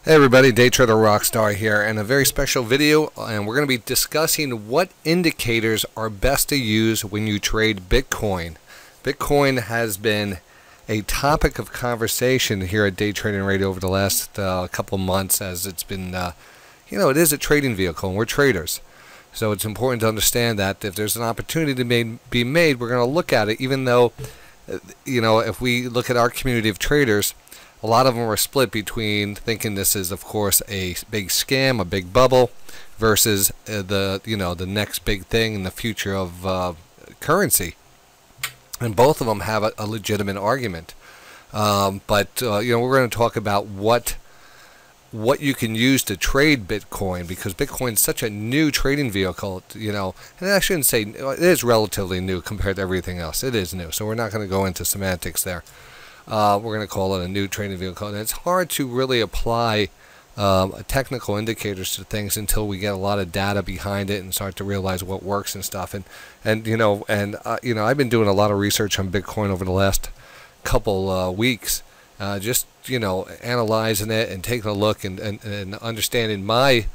Hey everybody, DayTraderRockStar here, and a very special video, and we're going to be discussing what indicators are best to use when you trade Bitcoin. Bitcoin has been a topic of conversation here at Day Trading Radio over the last couple months, as it's been, it is a trading vehicle, and we're traders. So it's important to understand that if there's an opportunity to be made, we're going to look at it, even though, if we look at our community of traders, a lot of them are split between thinking this is, of course, a big scam, a big bubble, versus the next big thing in the future of currency. And both of them have a legitimate argument. But we're going to talk about what you can use to trade Bitcoin, because Bitcoin is such a new trading vehicle. And I shouldn't say it is relatively new compared to everything else. It is new, so we're not going to go into semantics there. We're going to call it a new trading vehicle, and it's hard to really apply technical indicators to things until we get a lot of data behind it and start to realize what works and stuff. And I've been doing a lot of research on Bitcoin over the last couple weeks, just analyzing it and taking a look and understanding my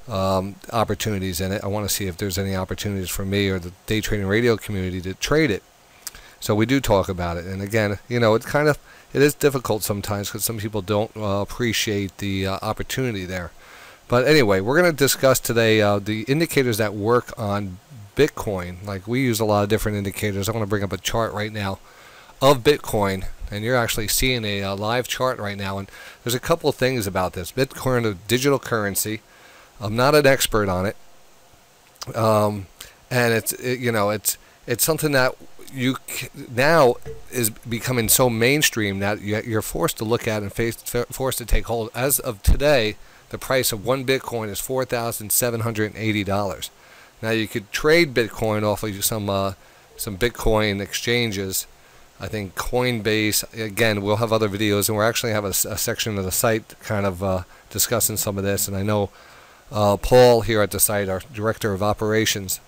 opportunities in it. I want to see if there's any opportunities for me or the Day Trading Radio community to trade it. So we do talk about it, and again, it is difficult sometimes because some people don't appreciate the opportunity there. But anyway, we're going to discuss today the indicators that work on Bitcoin. Like, we use a lot of different indicators. I want to bring up a chart right now of Bitcoin, and you're actually seeing a live chart right now. And there's a couple of things about this. Bitcoin, a digital currency. I'm not an expert on it, and it's something that now is becoming so mainstream that you're forced to look at and forced to take hold. As of today, the price of one Bitcoin is $4,780. Now, you could trade Bitcoin off of some Bitcoin exchanges. I think Coinbase. Again, we'll have other videos, and we'll actually have a section of the site kind of discussing some of this. And I know Paul here at the site, our director of operations,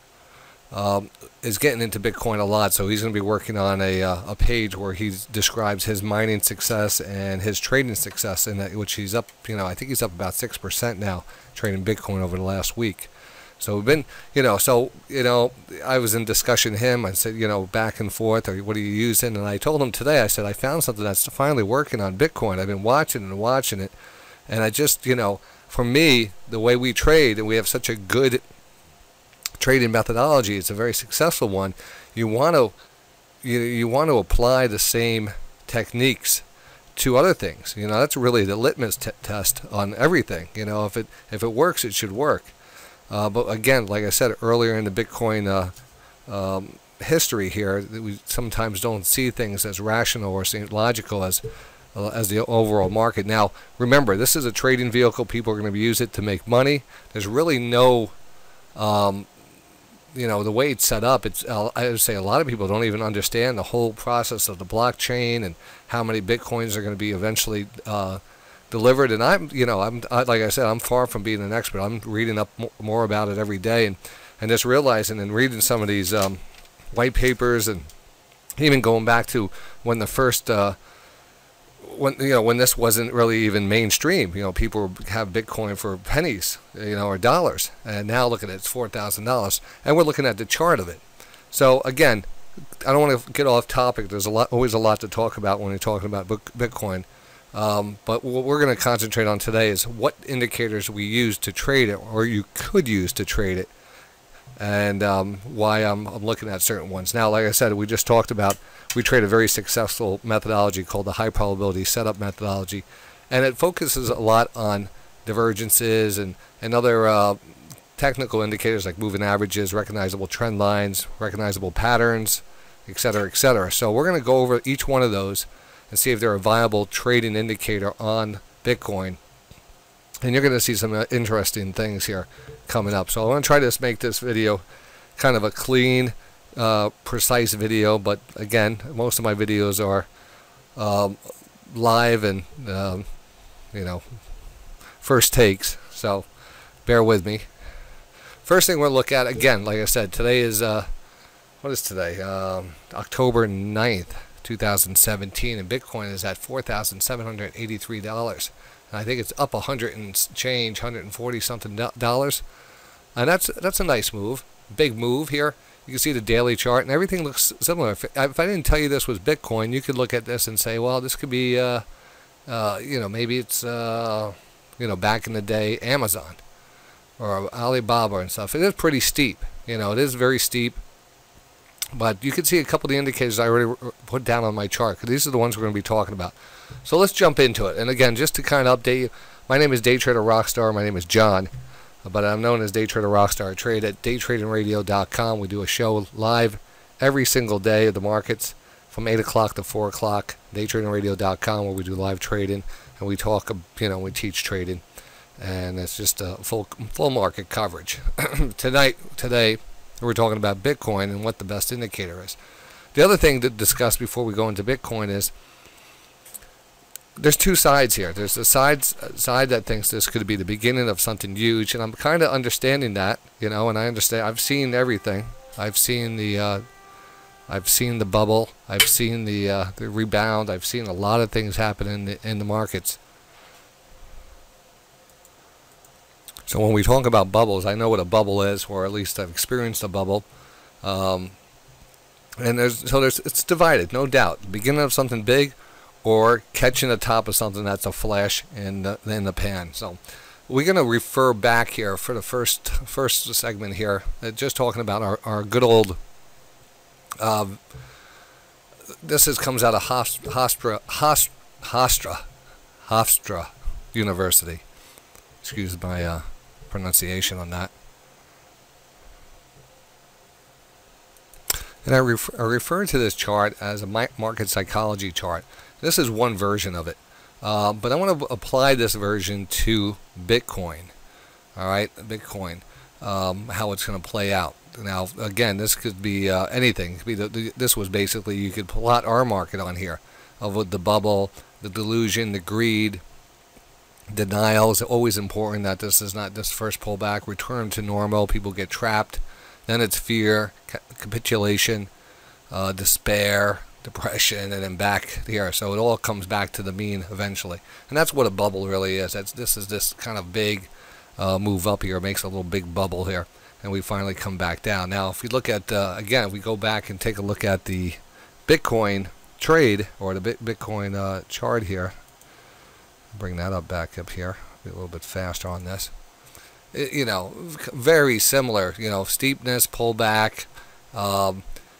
is getting into Bitcoin a lot, so he's going to be working on a page where he describes his mining success and his trading success, which he's up, I think he's up about 6% now trading Bitcoin over the last week. So we've been, I was in discussion with him. I said, back and forth, or what are you using? And I told him today, I said, I found something that's finally working on Bitcoin. I've been watching it, and I just, for me, the way we trade, and we have such a good trading methodology, it's a very successful one. You want to apply the same techniques to other things. That's really the litmus test on everything. If it works, it should work. But again, like I said earlier in the Bitcoin history here, we sometimes don't see things as rational or logical as the overall market. Now, remember, this is a trading vehicle. People are going to use it to make money. There's really no the way it's set up, I would say a lot of people don't even understand the whole process of the blockchain and how many Bitcoins are going to be eventually delivered. And like I said, I'm far from being an expert. I'm reading up more about it every day, and just realizing and reading some of these white papers, and even going back to when the first when this wasn't really even mainstream. People have Bitcoin for pennies, or dollars, and now look at it, it's $4,000, and we're looking at the chart of it. So again, I don't want to get off topic. There's always a lot to talk about when you're talking about Bitcoin, but what we're going to concentrate on today is what indicators we use to trade it, or you could use to trade it, and why I'm looking at certain ones. Now, like I said, we just talked about, we trade a very successful methodology called the high probability setup methodology, and it focuses a lot on divergences and other technical indicators like moving averages, recognizable trend lines, recognizable patterns, etc., etc. So we're going to go over each one of those and see if they're a viable trading indicator on Bitcoin. And you're going to see some interesting things here coming up. So I want to try to make this video kind of a clean, precise video. But again, most of my videos are live and, first takes. So bear with me. First thing we'll look at, again, like I said, today is, what is today? October 9th, 2017. And Bitcoin is at $4,783. I think it's up 100 and change, 140 something dollars, and that's a nice move, big move here. You can see the daily chart, and everything looks similar. If I didn't tell you this was Bitcoin, you could look at this and say, well, this could be, maybe it's, back in the day, Amazon or Alibaba and stuff. It is pretty steep. It is very steep. But you can see a couple of the indicators I already put down on my chart, because these are the ones we're going to be talking about. So let's jump into it. And again, just to kind of update you, my name is DayTraderRockStar. My name is John, but I'm known as DayTraderRockStar. I trade at DayTradingRadio.com. We do a show live every single day of the markets from 8 o'clock to 4 o'clock. DayTradingRadio.com, where we do live trading, and we talk, we teach trading. And it's just a full market coverage. Today, we're talking about Bitcoin and what the best indicator is. The other thing to discuss before we go into Bitcoin is there's two sides here. There's the side that thinks this could be the beginning of something huge, and I'm kind of understanding that, and I understand. I've seen everything. I've seen the bubble. I've seen the rebound. I've seen a lot of things happen in the markets. So when we talk about bubbles, I know what a bubble is, or at least I've experienced a bubble. And it's divided, no doubt. The beginning of something big, or catching the top of something that's a flash in the pan. So we're going to refer back here for the first segment here, just talking about our good old. Comes out of Hofstra University. Excuse my pronunciation on that. And I refer to this chart as a market psychology chart. This is one version of it, but I want to apply this version to Bitcoin. All right, Bitcoin, how it's going to play out. Now, again, this could be anything. It could be this was basically, you could plot our market on here of the bubble, the delusion, the greed. Denial is always important, that this is not this first pullback, return to normal, people get trapped. Then it's fear, capitulation, despair, depression, and then back here. So it all comes back to the mean eventually. And that's what a bubble really is. This is this kind of big move up here, makes a little big bubble here, and we finally come back down. Now, if we look at, again, if we go back and take a look at the Bitcoin trade, or the Bitcoin chart here, bring that up back up here, be a little bit faster on this. Very similar, steepness, pullback.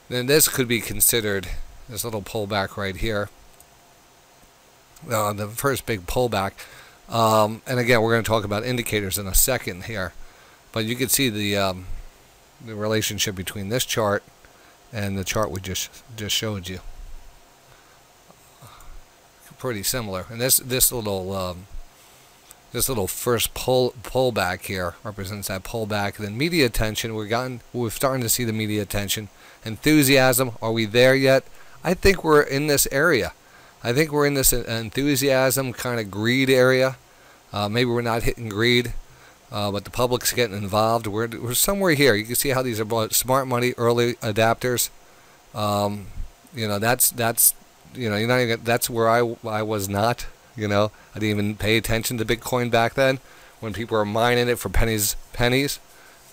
Then this could be considered, this little pullback right here, the first big pullback. And again, we're going to talk about indicators in a second here, but you can see the relationship between this chart and the chart we just showed you. Pretty similar, and this little first pullback here represents that pullback. Then media attention, we're starting to see the media attention. Enthusiasm, are we there yet? I think we're in this area. I think we're in this enthusiasm kind of greed area. Maybe we're not hitting greed, but the public's getting involved. We're somewhere here. You can see how these are about smart money, early adapters. That's where I was not. I didn't even pay attention to Bitcoin back then, when people were mining it for pennies.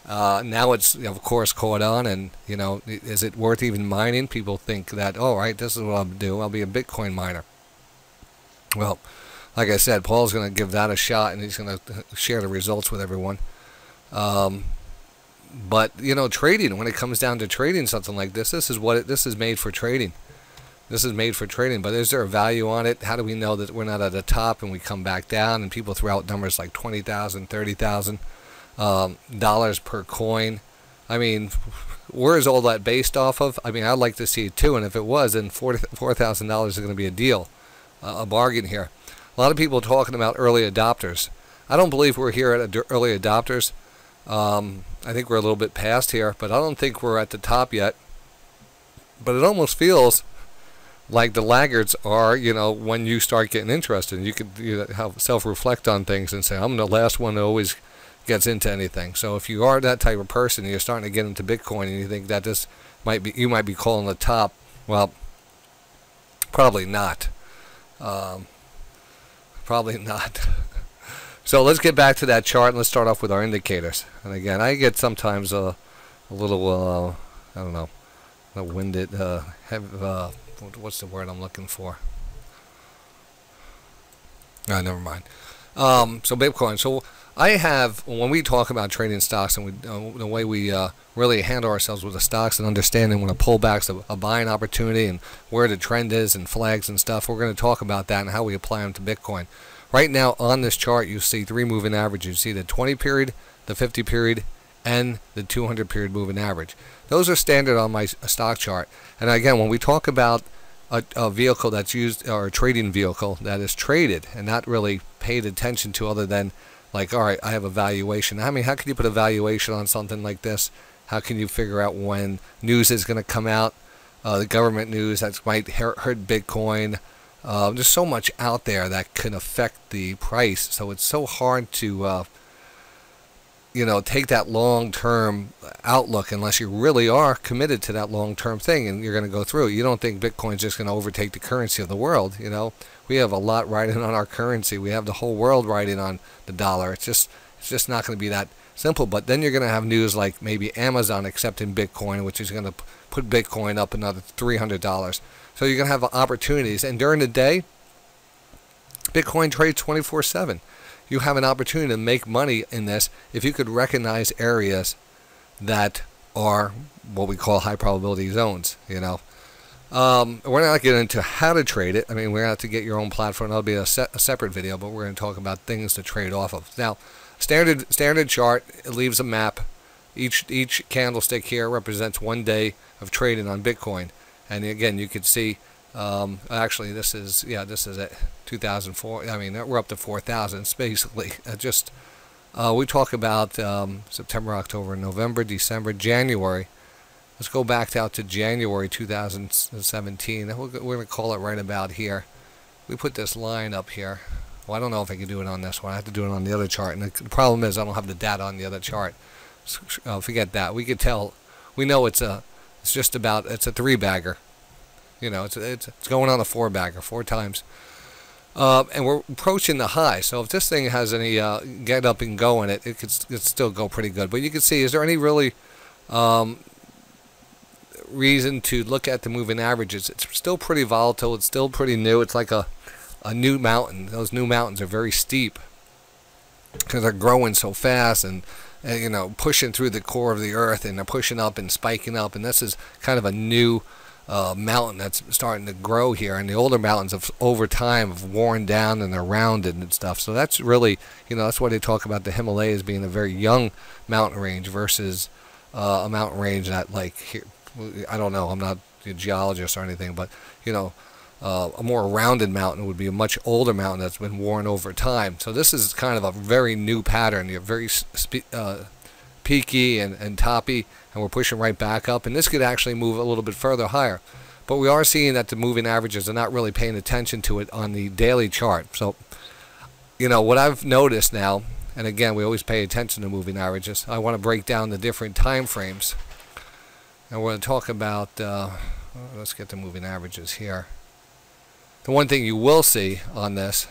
Now it's, of course, caught on, and is it worth even mining? People think that, oh, right, this is what I'll do. I'll be a Bitcoin miner. Well, like I said, Paul's going to give that a shot, and he's going to share the results with everyone. But trading, when it comes down to trading something like this, this is made for trading. This is made for trading, but is there a value on it? How do we know that we're not at the top and we come back down, and people throw out numbers like $20,000, $30,000 dollars per coin? I mean, where is all that based off of? I mean, I'd like to see it too, and if it was, then $4,000 is going to be a deal, a bargain here. A lot of people talking about early adopters. I don't believe we're here at early adopters. I think we're a little bit past here, but I don't think we're at the top yet. But it almost feels like the laggards are, when you start getting interested. You could self-reflect on things and say, I'm the last one that always gets into anything. So if you are that type of person and you're starting to get into Bitcoin and you think that you might be calling the top, well, probably not. Probably not. So let's get back to that chart and let's start off with our indicators. And again, I get sometimes a little, I don't know, winded, what's the word I'm looking for? Oh, never mind. So Bitcoin. So I have, when we talk about trading stocks and the way we really handle ourselves with the stocks and understanding when a pullback's a buying opportunity and where the trend is and flags and stuff, we're going to talk about that and how we apply them to Bitcoin. Right now on this chart, you see 3 moving averages. You see the 20 period, the 50 period, and the 200 period moving average. Those are standard on my stock chart. And again, when we talk about a vehicle that's used, or a trading vehicle that is traded and not really paid attention to other than like, all right, I have a valuation. I mean, how can you put a valuation on something like this? How can you figure out when news is going to come out, the government news that might hurt Bitcoin? There's so much out there that can affect the price. So it's so hard to, take that long-term outlook unless you really are committed to that long-term thing and you're going to go through it. You don't think Bitcoin's just going to overtake the currency of the world. We have a lot riding on our currency. We have the whole world riding on the dollar. It's just not going to be that simple. But then you're going to have news like maybe Amazon accepting Bitcoin, which is going to put Bitcoin up another $300. So you're going to have opportunities. And during the day, Bitcoin trades 24/7. You have an opportunity to make money in this if you could recognize areas that are what we call high probability zones. We're not getting into how to trade it. I mean, we're going to have to get your own platform. That'll be a separate video, but we're going to talk about things to trade off of. Now, standard chart, it leaves a map. Each candlestick here represents 1 day of trading on Bitcoin. And again, you could see, actually, this is at 2004. I mean, we're up to 4,000. It's basically we talk about September, October, November, December, January. Let's go back out to January 2017. We're going to call it right about here. We put this line up here. Well, I don't know if I can do it on this one. I have to do it on the other chart. And the problem is I don't have the data on the other chart. Forget that. We could tell. We know it's a 3-bagger. It's going on a 4-bagger 4 times. And we're approaching the high. So if this thing has any get up and go in it, it could still go pretty good. But you can see, is there any really reason to look at the moving averages? It's still pretty volatile. It's still pretty new. It's like a new mountain. Those new mountains are very steep because they're growing so fast and pushing through the core of the earth, and they're pushing up and spiking up. And this is kind of a new mountain that's starting to grow here, and the older mountains over time have worn down and they're rounded and stuff. So that's really, that's why they talk about the Himalayas being a very young mountain range versus a mountain range that, like, here, I don't know, I'm not a geologist or anything, but a more rounded mountain would be a much older mountain that's been worn over time. So this is kind of a very new pattern. You're very peaky and toppy, and we're pushing right back up, and this could actually move a little bit further higher. But we are seeing that the moving averages are not really paying attention to it on the daily chart. So what I've noticed now, and again, we always pay attention to moving averages, I want to break down the different time frames, and we're going to talk about let's get the moving averages here. The one thing you will see on this,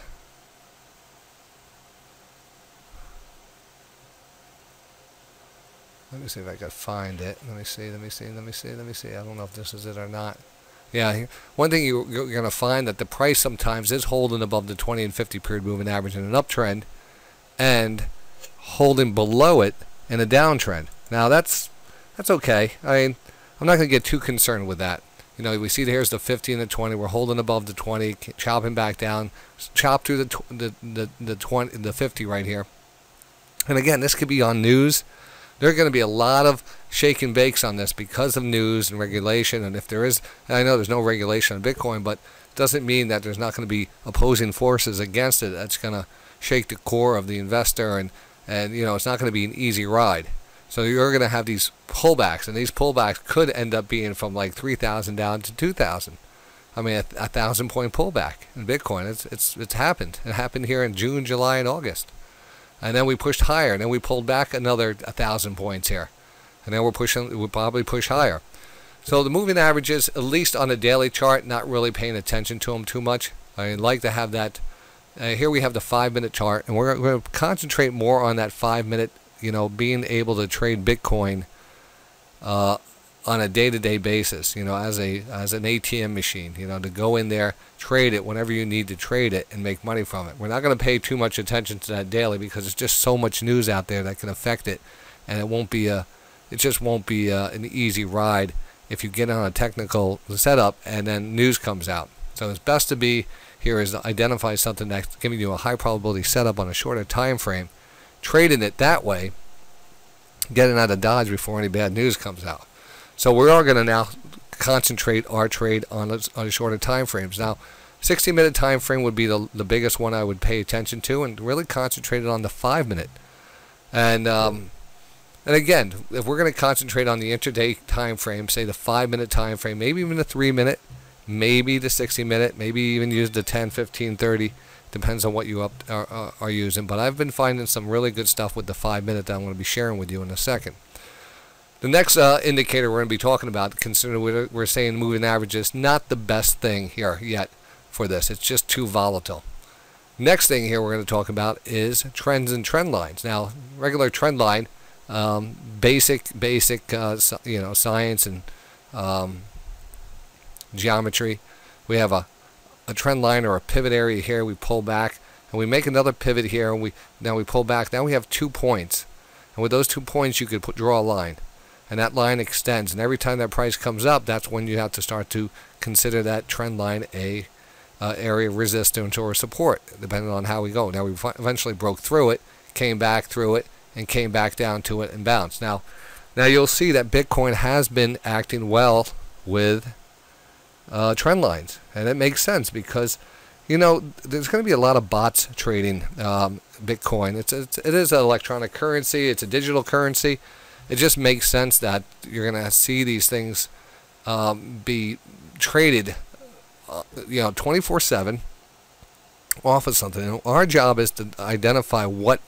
let me see if I can find it. Let me see. I don't know if this is it or not. Yeah, one thing you're going to find that the price sometimes is holding above the 20 and 50 period moving average in an uptrend and holding below it in a downtrend. Now that's okay. I mean, I'm not going to get too concerned with that. We see here's the 50 and the 20. We're holding above the 20, chopping back down, chop through the 20, the 50 right here. And again, this could be on news. There are going to be a lot of shake and bakes on this because of news and regulation. And if there is, and I know there's no regulation on Bitcoin, but it doesn't mean that there's not going to be opposing forces against it that's going to shake the core of the investor, and it's not going to be an easy ride. So you're going to have these pullbacks, and these pullbacks could end up being from like 3,000 down to 2,000. I mean, a 1,000-point pullback in Bitcoin. It's happened. It happened here in June, July, and August. And then we pushed higher, and then we pulled back another 1,000 points here. And then we'll probably push higher. So the moving averages, at least on a daily chart, not really paying attention to them too much. I like to have that here we have the 5-minute chart, and we're going to concentrate more on that 5-minute, being able to trade Bitcoin on a day-to-day basis, as an ATM machine, to go in there, trade it whenever you need to trade it, and make money from it. We're not going to pay too much attention to that daily because it's just so much news out there that can affect it, and it just won't be an easy ride if you get on a technical setup and then news comes out. So it's best to be here is to identify something that's giving you a high probability setup on a shorter time frame, trading it that way, getting out of dodge before any bad news comes out. So we are going to now concentrate our trade on shorter time frames. Now, 60-minute time frame would be the biggest one I would pay attention to, and really concentrate on the 5-minute. And again, if we're going to concentrate on the intraday time frame, say the 5-minute time frame, maybe even the 3-minute, maybe the 60-minute, maybe even use the 10, 15, 30, depends on what you are using. But I've been finding some really good stuff with the 5-minute that I'm going to be sharing with you in a second. The next indicator we're going to be talking about, considering we're saying moving average, is not the best thing here yet for this. It's just too volatile. Next thing here we're going to talk about is trends and trend lines. Now, regular trend line, basic science and geometry. We have a trend line or a pivot area here. We pull back and we make another pivot here, and now we pull back. Now we have 2 points, and with those 2 points you could draw a line, and that line extends, and every time that price comes up, that's when you have to start to consider that trend line a area of resistance or support, depending on how we go. Now we eventually broke through it, came back through it, and came back down to it and bounced. Now you'll see that Bitcoin has been acting well with trend lines, and it makes sense because there's going to be a lot of bots trading Bitcoin. It is an electronic currency. It's a digital currency. It just makes sense that you're going to see these things be traded 24/7 off of something. And our job is to identify what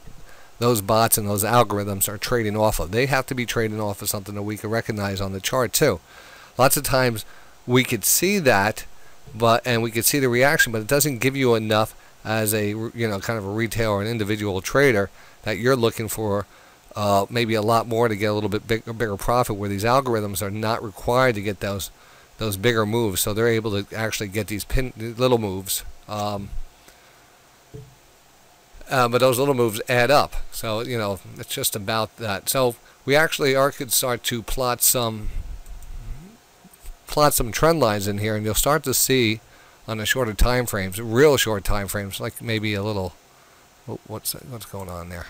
those bots and those algorithms are trading off of. They have to be trading off of something that we can recognize on the chart too. Lots of times we could see that, and we could see the reaction, but it doesn't give you enough as a kind of a retail or an individual trader that you're looking for maybe a lot more to get a little bit bigger profit, where these algorithms are not required to get those bigger moves, so they're able to actually get these little moves. But those little moves add up, so it's just about that. So we actually could start to plot some trend lines in here, and you'll start to see on the shorter time frames, real short time frames, like maybe a little. What's going on there?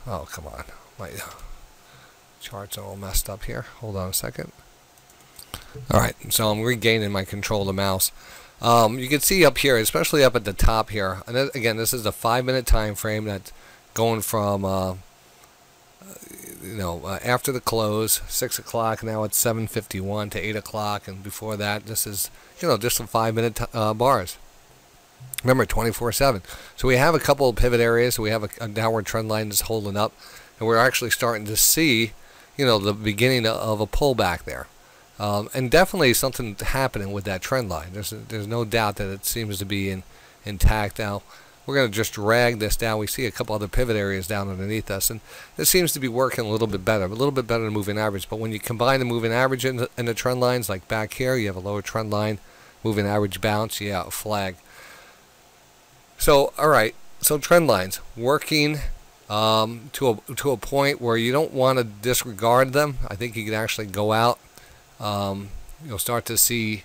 Oh, come on, my charts are all messed up here. Hold on a second. All right, so I'm regaining my control of the mouse. You can see up here, especially up at the top here, and again, this is a 5-minute time frame that's going from after the close, 6 o'clock. Now it's 7:51 to 8 o'clock, and before that, this is just some 5-minute bars. Remember, 24/7. So we have a couple of pivot areas. So we have a downward trend line that's holding up, and we're actually starting to see, the beginning of a pullback there. And definitely something happening with that trend line. There's no doubt that it seems to be intact now. We're going to just drag this down. We see a couple other pivot areas down underneath us, and this seems to be working a little bit better than moving average. But when you combine the moving average and the trend lines, like back here, you have a lower trend line, moving average bounce, a flag. So, all right, so trend lines working to a point where you don't want to disregard them. I think you can actually go out. You'll start to see,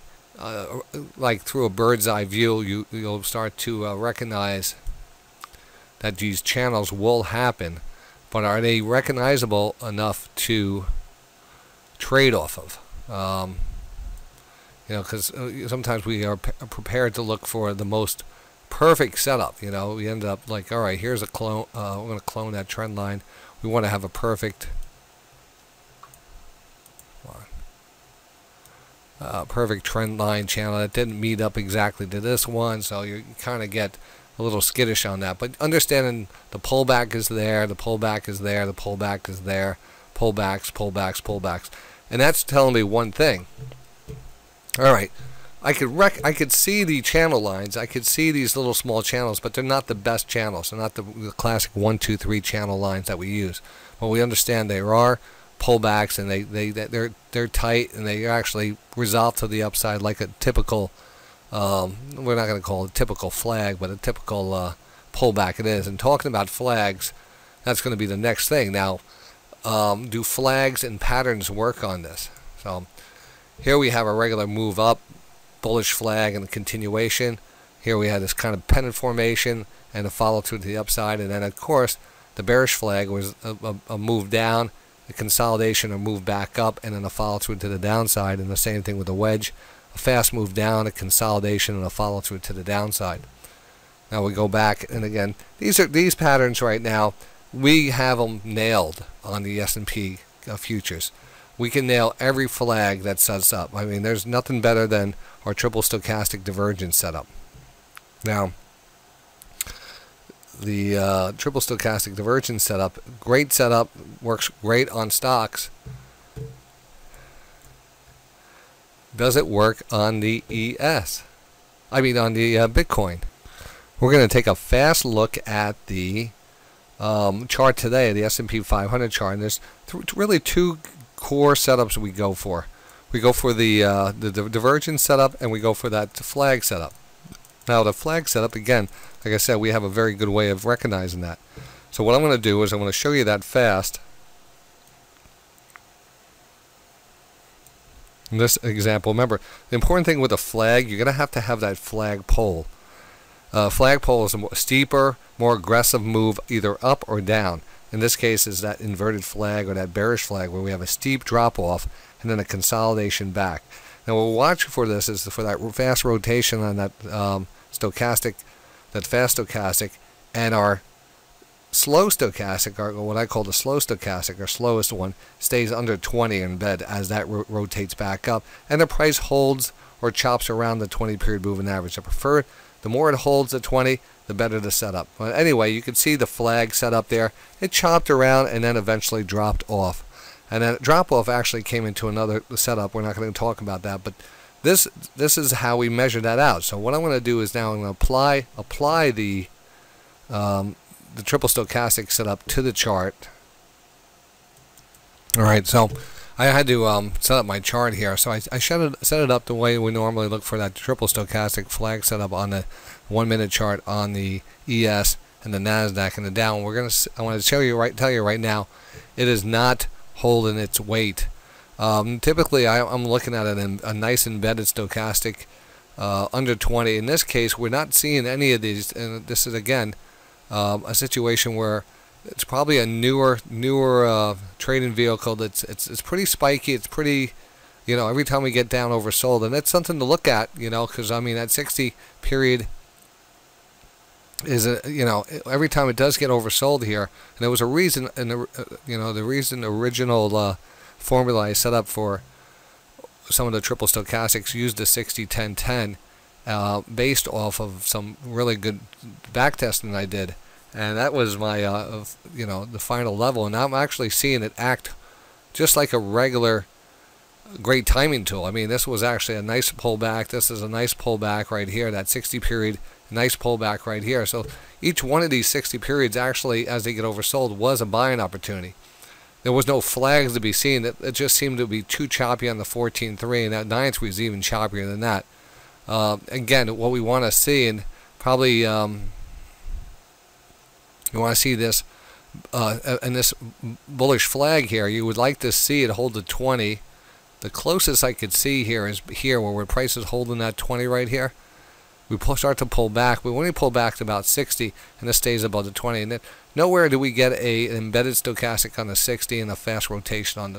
like through a bird's eye view, you'll start to recognize that these channels will happen, but are they recognizable enough to trade off of? Because sometimes we are prepared to look for the most perfect setup. We end up like, all right, here's a clone. We're going to clone that trend line. We want to have a perfect trend line channel that didn't meet up exactly to this one, so you kind of get a little skittish on that. But understanding the pullback is there, the pullback is there, the pullback is there, pullbacks, and that's telling me one thing. All right, I could see the channel lines. I could see these little small channels, but they're not the best channels. They're not the classic 1, 2, 3 channel lines that we use. But we understand there are pullbacks, and they're tight, and they actually resolve to the upside like a typical. We're not going to call it a typical flag, but a typical pullback it is. And talking about flags, that's going to be the next thing. Now, do flags and patterns work on this? So here we have a regular move up, bullish flag, and a continuation. Here we had this kind of pennant formation and a follow through to the upside, and then of course the bearish flag was a move down, a consolidation, or move back up, and then a follow through to the downside. And the same thing with the wedge, a fast move down, a consolidation, and a follow through to the downside. Now we go back, and again, these patterns right now, we have them nailed on the S&P futures. We can nail every flag that sets up. I mean, there's nothing better than our triple stochastic divergence setup. Now, the triple stochastic divergence setup, great setup, works great on stocks. Does it work on the ES? I mean, on the Bitcoin. We're going to take a fast look at the chart today, the S&P 500 chart. And there's really two core setups we go for. We go for the divergence setup, and we go for that flag setup. Now the flag setup, again, like I said, we have a very good way of recognizing that. So what I'm going to do is I'm going to show you that fast. In this example, remember, the important thing with a flag, you're going to have that flag pole. Flag pole is a steeper, more aggressive move, either up or down. In this case, is that inverted flag or that bearish flag where we have a steep drop off and then a consolidation back. Now, what we're watching for this is for that fast rotation on that stochastic, that fast stochastic, and our slow stochastic, or what I call the slow stochastic, or slowest one, stays under 20 in bed as that rotates back up, and the price holds or chops around the 20-period moving average. I prefer the more it holds at 20, the better the setup. But anyway, you can see the flag set up there. It chopped around and then eventually dropped off. And then drop off actually came into another setup. We're not going to talk about that, but this is how we measure that out. So what I'm going to do is now I'm going to apply the triple stochastic setup to the chart. All right, so I had to set up my chart here. So I set it up the way we normally look for that triple stochastic flag setup on the 1 minute chart on the ES and the Nasdaq and the Dow. And I want to tell you right now, it is not holding its weight. Typically, I'm looking at a nice embedded stochastic under 20. In this case, we're not seeing any of these, and this is again a situation where it's probably a newer trading vehicle. It's pretty spiky. It's pretty, every time we get down oversold, and that's something to look at, because I mean that 60 period is every time it does get oversold here, and there was a reason, and the original formula I set up for some of the triple stochastics used the 60-10-10 based off of some really good back testing I did, and that was my the final level, and I'm actually seeing it act just like a regular great timing tool. I mean, this was actually a nice pullback. This is a nice pullback right here, that 60 period. Nice pullback right here. So each one of these 60 periods actually, as they get oversold, was a buying opportunity. There was no flags to be seen. It just seemed to be too choppy on the 14.3, and that 9.3 was even choppier than that. Again, what we want to see, and probably you want to see this and this bullish flag here, you would like to see it hold the 20. The closest I could see here is here where price is holding that 20 right here. We start to pull back. We only pull back to about 60, and this stays above the 20. And then nowhere do we get an embedded stochastic on the 60 and a fast rotation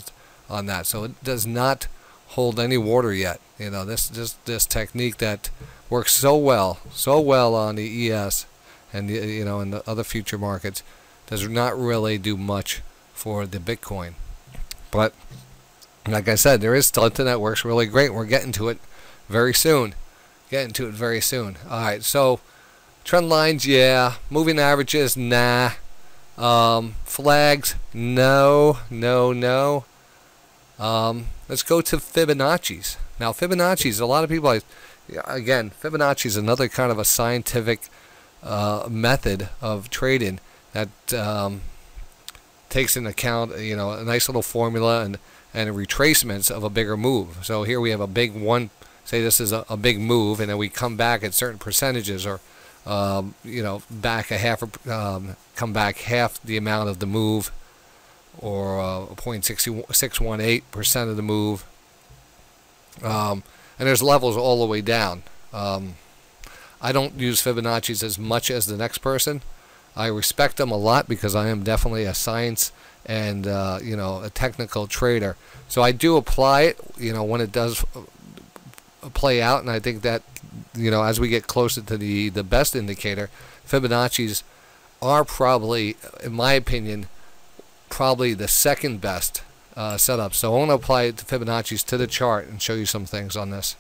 on that. So it does not hold any water yet. This technique that works so well on the ES and in the other future markets does not really do much for the Bitcoin. But like I said, there is something that works really great. We're getting to it very soon. Alright, so trend lines, yeah. Moving averages, nah. Flags, no. Let's go to Fibonacci's. Now, Fibonacci's, a lot of people, Yeah, again, Fibonacci is another kind of a scientific method of trading that takes into account, a nice little formula and retracements of a bigger move. So here we have a big one. Say this is a big move, and then we come back at certain percentages, or back a half, come back half the amount of the move, or 0.618% of the move. And there's levels all the way down. I don't use Fibonacci's as much as the next person. I respect them a lot because I am definitely a science and a technical trader. So I do apply it, when it does play out, and I think that as we get closer to the best indicator, Fibonacci's are probably, in my opinion, probably the second best setup. So I want to apply the Fibonacci's to the chart and show you some things on this.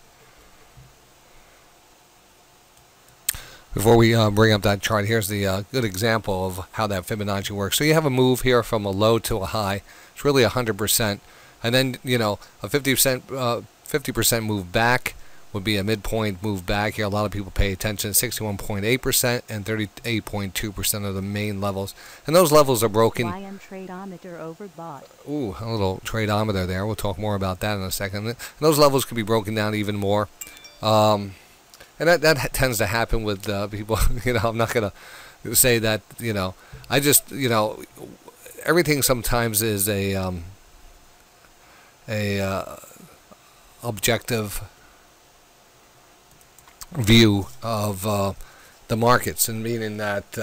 Before we bring up that chart, here's the good example of how that Fibonacci works. So you have a move here from a low to a high. It's really 100%. And then, a 50% move back would be a midpoint move back. Here, a lot of people pay attention. 61.8% and 38.2% of the main levels. And those levels are broken. Tradeometer overbought. Ooh, a little tradeometer there. We'll talk more about that in a second. And those levels could be broken down even more. And that tends to happen with people. I'm not going to say that, I just, everything sometimes is a objective view of the markets, and meaning that,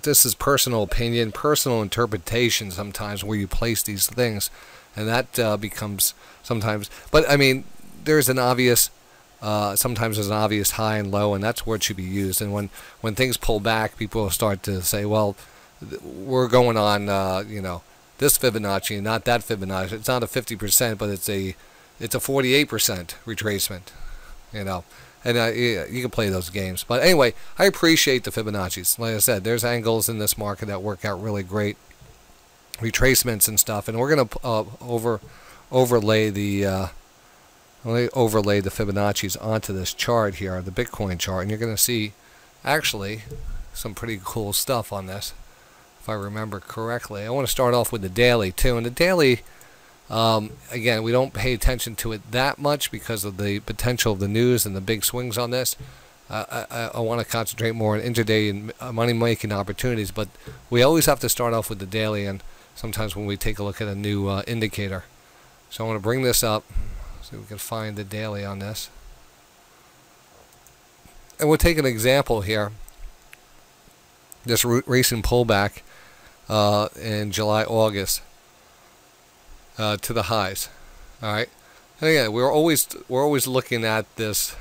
this is personal opinion, personal interpretation sometimes where you place these things, and that becomes sometimes, but I mean, there's an obvious sometimes there's an obvious high and low, and that's where it should be used. And when things pull back, people start to say, well, we're going on, this Fibonacci and not that Fibonacci. It's not a 50%, but it's a 48% retracement, And you can play those games. But anyway, I appreciate the Fibonacci's. Like I said, there's angles in this market that work out really great, retracements and stuff. And we're going to overlay the Fibonacci's onto this chart here, the Bitcoin chart, and you're going to see actually some pretty cool stuff on this, if I remember correctly. I want to start off with the daily too, and the daily, again, we don't pay attention to it that much because of the potential of the news and the big swings on this. I want to concentrate more on intraday and money-making opportunities, but we always have to start off with the daily, and sometimes when we take a look at a new indicator. So I want to bring this up so we can find the daily on this. And we'll take an example here. This recent pullback in July, August to the highs. All right. And again, we're always looking at this,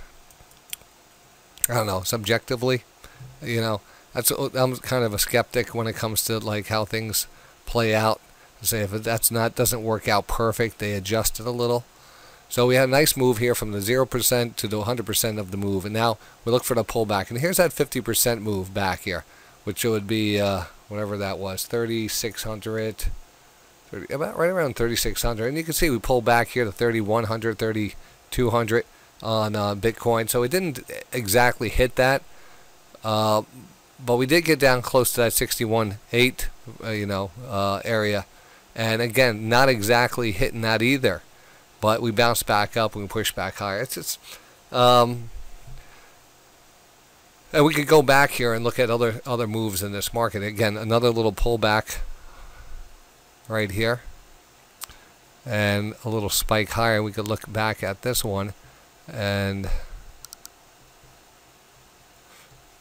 I don't know, subjectively. I'm kind of a skeptic when it comes to like how things play out. Say if doesn't work out perfect, they adjust it a little. So we had a nice move here from the 0% to the 100% of the move, and now we look for the pullback. And here's that 50% move back here, which would be whatever that was, 3,600, about right around 3,600. And you can see we pulled back here to 3,100, 3,200 on Bitcoin. So it didn't exactly hit that, but we did get down close to that 61.8, area. And again, not exactly hitting that either. But we bounce back up and we push back higher. And we could go back here and look at other moves in this market. Again, another little pullback right here, and a little spike higher. We could look back at this one, and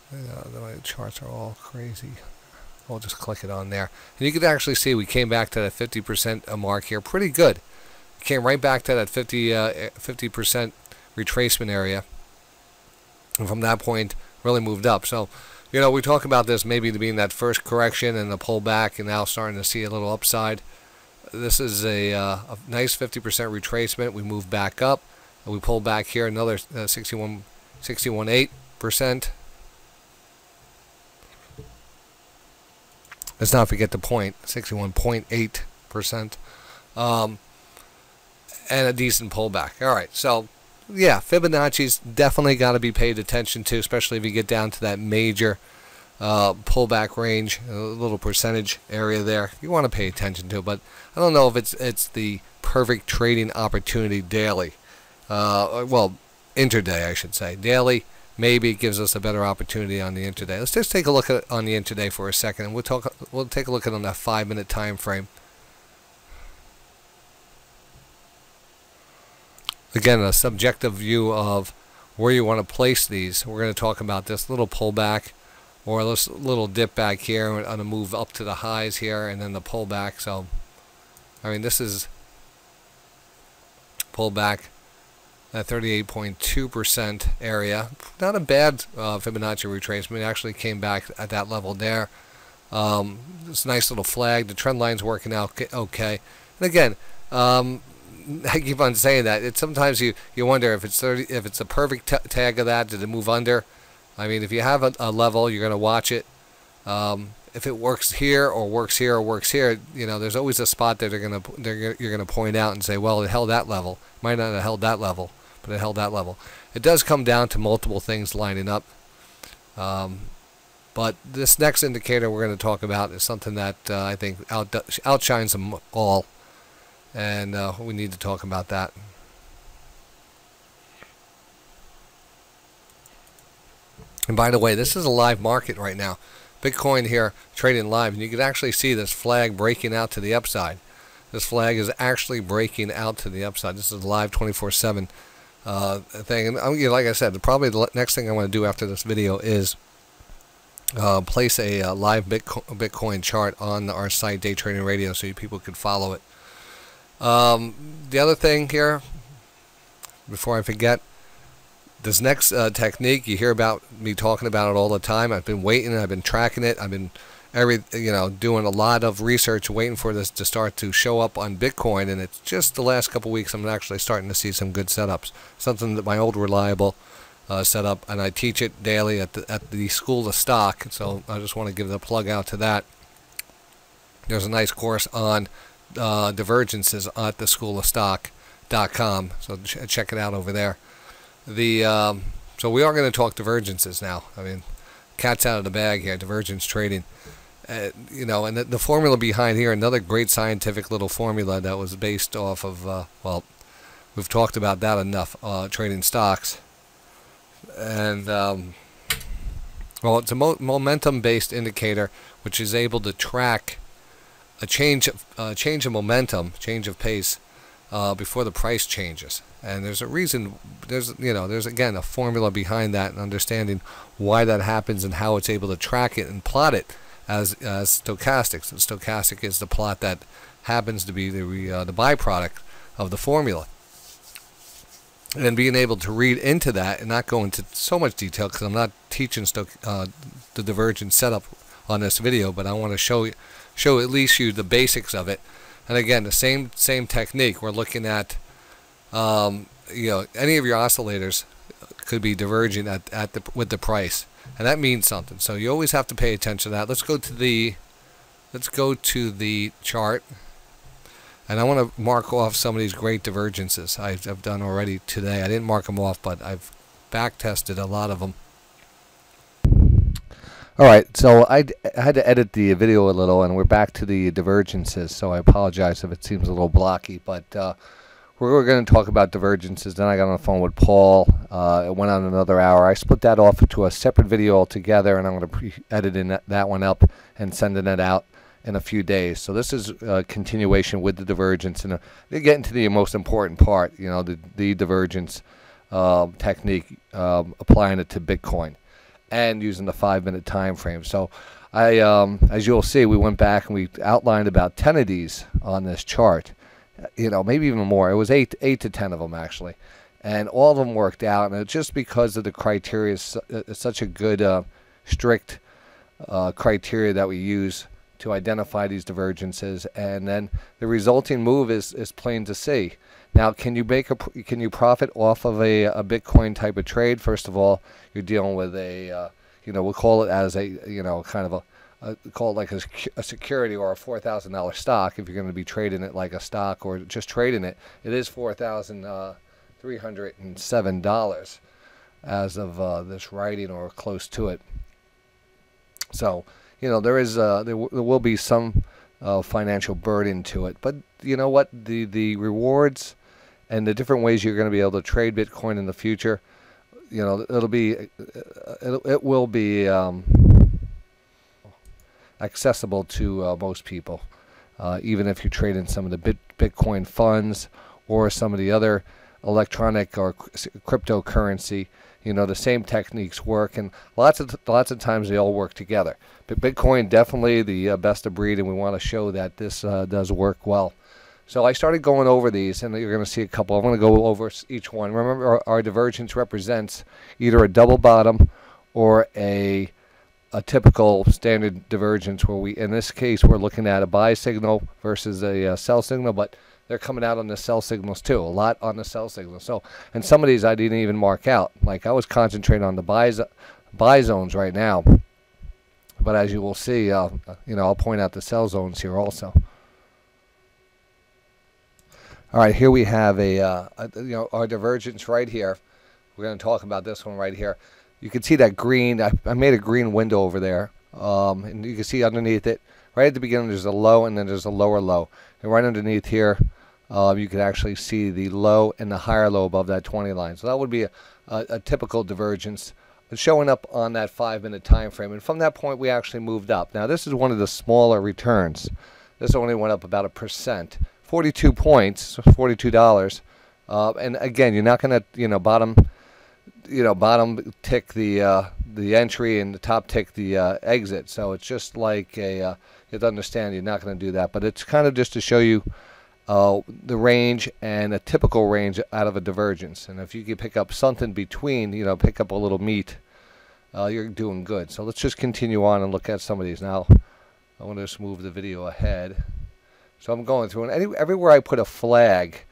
the charts are all crazy. I'll just click it on there, and you can actually see we came back to that 50% mark here, pretty good. Came right back to that 50% retracement area, and from that point really moved up. So we talk about this maybe being that first correction and the pullback, and now starting to see a little upside. This is a nice 50% retracement. We move back up, and we pull back here another 61.8%. Let's not forget the point, 61.8%. And a decent pullback. All right, so yeah, Fibonacci's definitely got to be paid attention to, especially if you get down to that major pullback range, a little percentage area there. You want to pay attention to, but I don't know if it's the perfect trading opportunity daily. Well, intraday, I should say. Daily, maybe it gives us a better opportunity on the intraday. Let's just take a look at on the intraday for a second, and we'll take a look at on that 5-minute time frame. Again, a subjective view of where you want to place these. We're going to talk about this little pullback or this little dip back here on a move up to the highs here and then the pullback. So, I mean, this is pullback at 38.2% area. Not a bad Fibonacci retracement. It actually came back at that level there. This nice little flag. The trend line's working out okay. And again, I keep on saying that. Sometimes you wonder if it's a perfect tag of that. Did it move under? I mean, if you have a level, you're going to watch it. If it works here or works here or works here, you know, there's always a spot that you're going to point out and say, well, it held that level. Might not have held that level, but it held that level. It does come down to multiple things lining up. But this next indicator we're going to talk about is something that I think outshines them all. And we need to talk about that. And by the way, this is a live market right now. Bitcoin here trading live, and you can actually see this flag breaking out to the upside. This flag is actually breaking out to the upside. This is a live 24/7 thing. And you know, like I said, probably the next thing I want to do after this video is place a live Bitcoin chart on our site, Day Trading Radio, so you people could follow it. The other thing here, before I forget, this next technique, you hear about me talking about it all the time. I've been waiting, I've been tracking it, I've been doing a lot of research, waiting for this to start to show up on Bitcoin, and it's just the last couple weeks I'm actually starting to see some good setups. Something that my old reliable setup, and I teach it daily at the School of Stock, so I just want to give the plug out to that. There's a nice course on divergences at the schoolofstock.com, so check it out over there. So we are going to talk divergences now. I mean, cat's out of the bag here, divergence trading. And the formula behind here, another great scientific little formula that was based off of, well, we've talked about that enough, trading stocks. And, well, it's a momentum-based indicator which is able to track a change of momentum, change of pace, before the price changes. And there's a reason, there's again a formula behind that and understanding why that happens and how it's able to track it and plot it as stochastic. So stochastic is the plot that happens to be the byproduct of the formula. And being able to read into that and not go into so much detail, because I'm not teaching the divergence setup on this video, but I want to show at least you the basics of it. And again, the same technique. We're looking at any of your oscillators could be diverging with the price, and that means something. So you always have to pay attention to that. Let's go to the chart, and I want to mark off some of these great divergences I've done already today. I didn't mark them off, but I've back tested a lot of them. Alright, so I had to edit the video a little, and we're back to the divergences, so I apologize if it seems a little blocky, but we're going to talk about divergences. Then I got on the phone with Paul. It went on another hour. I split that off to a separate video altogether, and I'm going to pre-edit that one up and sending it out in a few days. So this is a continuation with the divergence, and they get into the most important part, the divergence technique, applying it to Bitcoin and using the 5-minute time frame. So as you'll see, we went back and we outlined about 10 of these on this chart, maybe even more. It was 8 to 10 of them actually, and all of them worked out. And it's just because of the criteria, it's such a good strict criteria that we use to identify these divergences, and then the resulting move is plain to see. Now, can you profit off of a Bitcoin type of trade? First of all, you're dealing with a we'll call it as a kind of call it like a security or a $4,000 stock. If you're going to be trading it like a stock or just trading it, it is $4,000 $307 as of this writing, or close to it. So, you know, there will be some financial burden to it, but you know what, the rewards and the different ways you're going to be able to trade Bitcoin in the future, you know, it will be accessible to most people, even if you trade in some of the Bitcoin funds or some of the other electronic or cryptocurrency. You know, the same techniques work, and lots of times they all work together. But Bitcoin definitely the best of breed, and we want to show that this does work well. So I started going over these, and you're going to see a couple. I'm going to go over each one. Remember, our divergence represents either a double bottom or a typical standard divergence, where in this case, we're looking at a buy signal versus a sell signal, but they're coming out on the sell signals too, a lot on the sell signals. So, and some of these I didn't even mark out. Like, I was concentrating on the buy zones right now, but as you will see, you know, I'll point out the sell zones here also. All right, here we have you know, our divergence right here. We're going to talk about this one right here. You can see that green. I made a green window over there, and you can see underneath it, right at the beginning, there's a low, and then there's a lower low. And right underneath here, you can actually see the low and the higher low above that 20 line. So that would be a typical divergence showing up on that 5-minute time frame. And from that point, we actually moved up. Now, this is one of the smaller returns. This only went up about 1%, 42 points, $42. And again, you're not going to, you know, bottom tick the entry and the top tick the exit. So it's just like you have to understand, you're not going to do that. But it's kind of just to show you the range and a typical range out of a divergence. And if you can pick up something between, you know, pick up a little meat, you're doing good. So let's just continue on and look at some of these. Now, I want to just move the video ahead. So I'm going through, and everywhere I put a flag,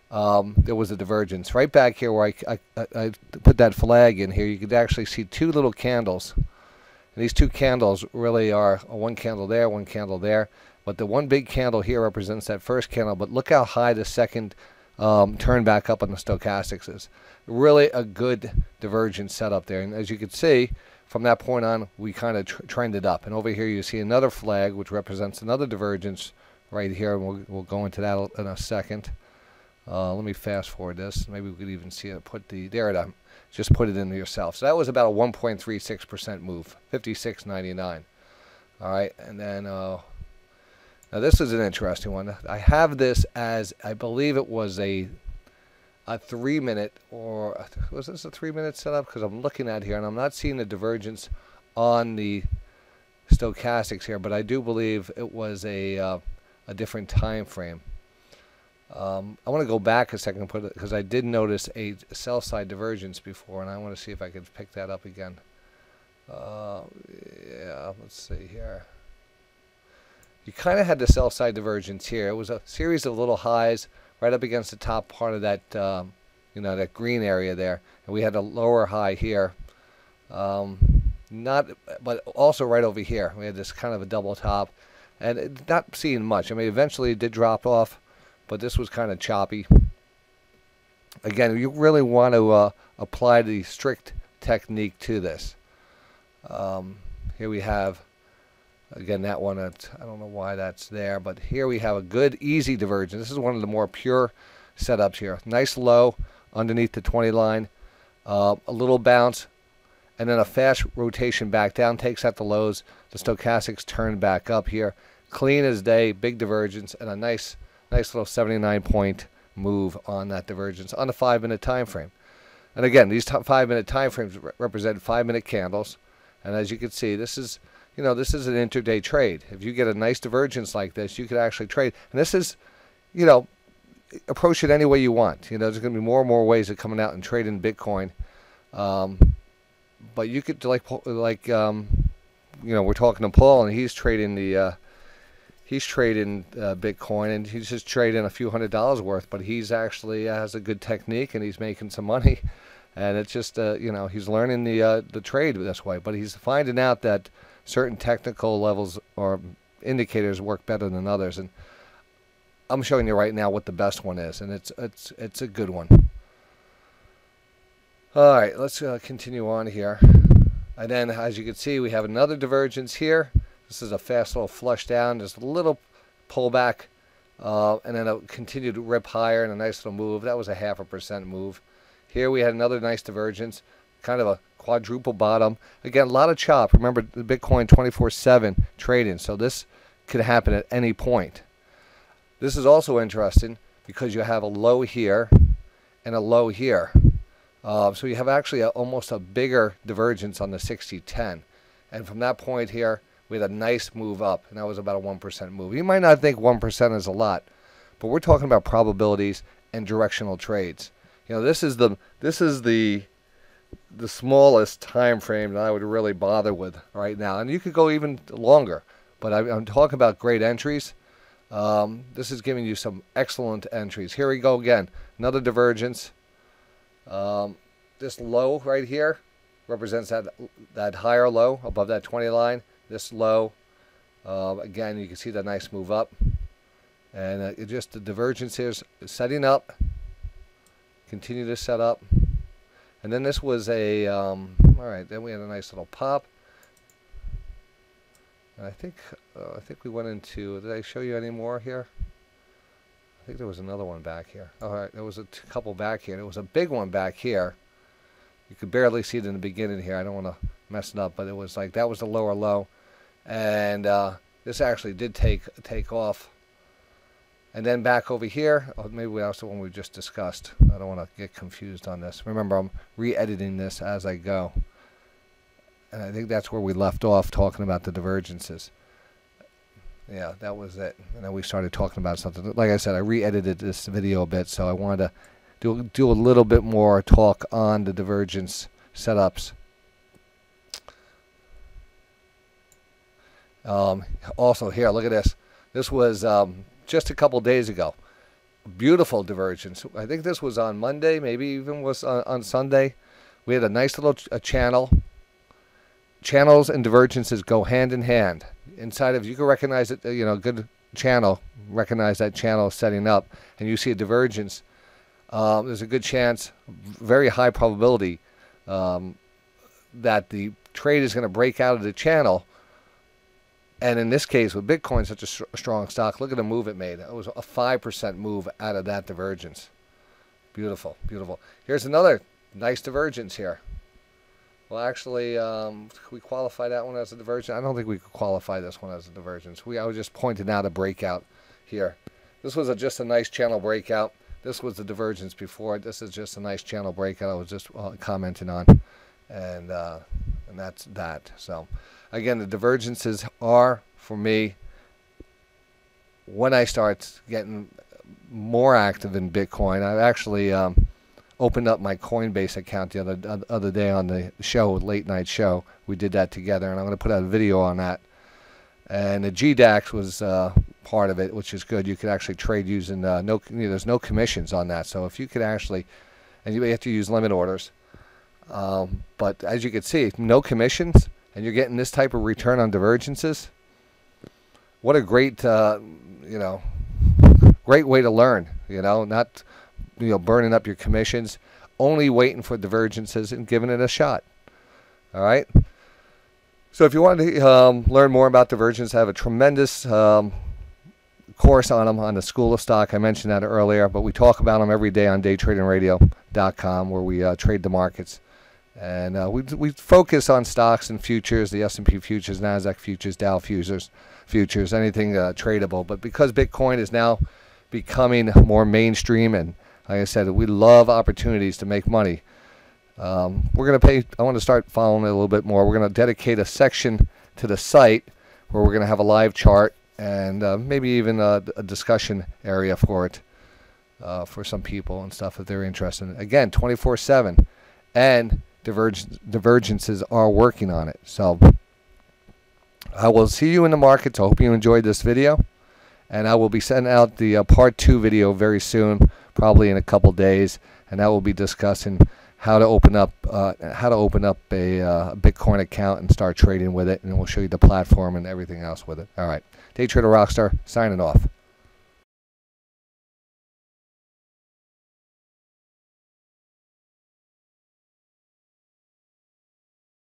there was a divergence. Right back here where I put that flag in here, you could actually see two little candles. And these two candles really are one candle there, one candle there. But the one big candle here represents that first candle. But look how high the second turn back up on the stochastics is. Really a good divergence setup there. And as you can see, from that point on, we kind of trended up. And over here you see another flag, which represents another divergence right here. And we'll go into that in a second. Let me fast forward this. Maybe we could even see it. There it is. Just put it in yourself. So that was about a 1.36% move, 56.99. All right, and then now this is an interesting one. I have this as, I believe it was a 3-minute, or was this a 3-minute setup? Because I'm looking at here and I'm not seeing the divergence on the stochastics here, but I do believe it was a different time frame. I want to go back a second and put it, because I did notice a sell side divergence before, and I want to see if I can pick that up again. Yeah, let's see here. You kind of had the sell side divergence here. It was a series of little highs right up against the top part of that, you know, that green area there, and we had a lower high here. But also right over here, we had this kind of a double top, and not seeing much. I mean, eventually it did drop off, but this was kind of choppy. Again, you really want to apply the strict technique to this. Here we have, again, that one, I don't know why that's there, but here we have a good, easy divergence. This is one of the more pure setups here. Nice low underneath the 20 line, a little bounce, and then a fast rotation back down, takes out the lows. The stochastics turn back up here. Clean as day, big divergence, and a nice little 79-point move on that divergence on the 5-minute time frame. And again, these 5-minute time frames represent 5-minute candles. And as you can see, this is, you know, this is an intraday trade. If you get a nice divergence like this, you could actually trade. And this is, you know, approach it any way you want. You know, there's going to be more and more ways of coming out and trading Bitcoin. But you could, like you know, we're talking to Paul, and he's trading the Bitcoin, and he's just trading a few $100s worth, but he's actually has a good technique, and he's making some money, and it's just you know, he's learning the trade this way, but he's finding out that certain technical levels or indicators work better than others, and I'm showing you right now what the best one is, and it's a good one. All right, let's continue on here. And then, as you can see, we have another divergence here. This is a fast little flush down. There's a little pullback, and then a continued rip higher and a nice little move. That was a 0.5% move. Here we had another nice divergence, kind of a quadruple bottom. Again, a lot of chop. Remember, the Bitcoin 24/7 trading, so this could happen at any point. This is also interesting because you have a low here and a low here. So you have actually almost a bigger divergence on the 60-10. And from that point here, we had a nice move up, and that was about a 1% move. You might not think 1% is a lot, but we're talking about probabilities and directional trades. You know, this is the smallest time frame that I would really bother with right now. And you could go even longer, but I'm talking about great entries. This is giving you some excellent entries. Here we go again, another divergence. This low right here represents that higher low above that 20 line. This low, again, you can see the nice move up, and it just the divergence here is setting up. Continue to set up, and then this was a all right. Then we had a nice little pop. And I think we went into. Did I show you any more here? I think there was another one back here. All right, there was a couple back here. There was a big one back here. You could barely see it in the beginning here. I don't want to mess it up, but it was like that was the lower low, and this actually did take off. And then back over here, maybe that's the one we just discussed. I don't want to get confused on this. Remember, I'm re-editing this as I go, and I think that's where we left off talking about the divergences. Yeah, that was it. And then we started talking about something. Like I said, I re-edited this video a bit, so I wanted to do a little bit more talk on the divergence setups. Also here, look at this. This was just a couple days ago. Beautiful divergence. I think this was on Monday, maybe even was on Sunday. We had a nice little channel. Channels and divergences go hand in hand. Inside of, you can recognize it, you know, good channel, recognize that channel setting up, and you see a divergence. There's a good chance, very high probability, that the trade is going to break out of the channel. And in this case, with Bitcoin, such a strong stock, look at the move it made. It was a 5% move out of that divergence. Beautiful, beautiful. Here's another nice divergence here. Well, actually, can we qualify that one as a divergence? I don't think we could qualify this one as a divergence. I was just pointing out a breakout here. This was just a nice channel breakout. This was the divergence before. This is just a nice channel breakout I was just commenting on. And that's that. So, again, the divergences are, for me, when I start getting more active in Bitcoin. I actually opened up my Coinbase account the other day on the show, late night show. We did that together, and I'm going to put out a video on that. And the GDAX was part of it, which is good. You could actually trade using there's no commissions on that. So if you could actually, and you have to use limit orders. But as you can see, no commissions, and you're getting this type of return on divergences. What a great, great way to learn. Not burning up your commissions, only waiting for divergences and giving it a shot. All right. So if you want to learn more about divergence, I have a tremendous course on them on the School of Stock. I mentioned that earlier, but we talk about them every day on DayTraderRadio.com, where we trade the markets. And we focus on stocks and futures, the S&P futures, NASDAQ futures, Dow futures, anything tradable. But because Bitcoin is now becoming more mainstream, and like I said, we love opportunities to make money. We're going to I want to start following it a little bit more. We're going to dedicate a section to the site where we're going to have a live chart and maybe even a discussion area for it for some people and stuff if they're interested. Again, 24/7, and divergences are working on it. So I will see you in the markets. I hope you enjoyed this video, and I will be sending out the part 2 video very soon, probably in a couple days, and that will be discussing how to open up a Bitcoin account and start trading with it, and we'll show you the platform and everything else with it. All right, DayTraderRockStar signing off.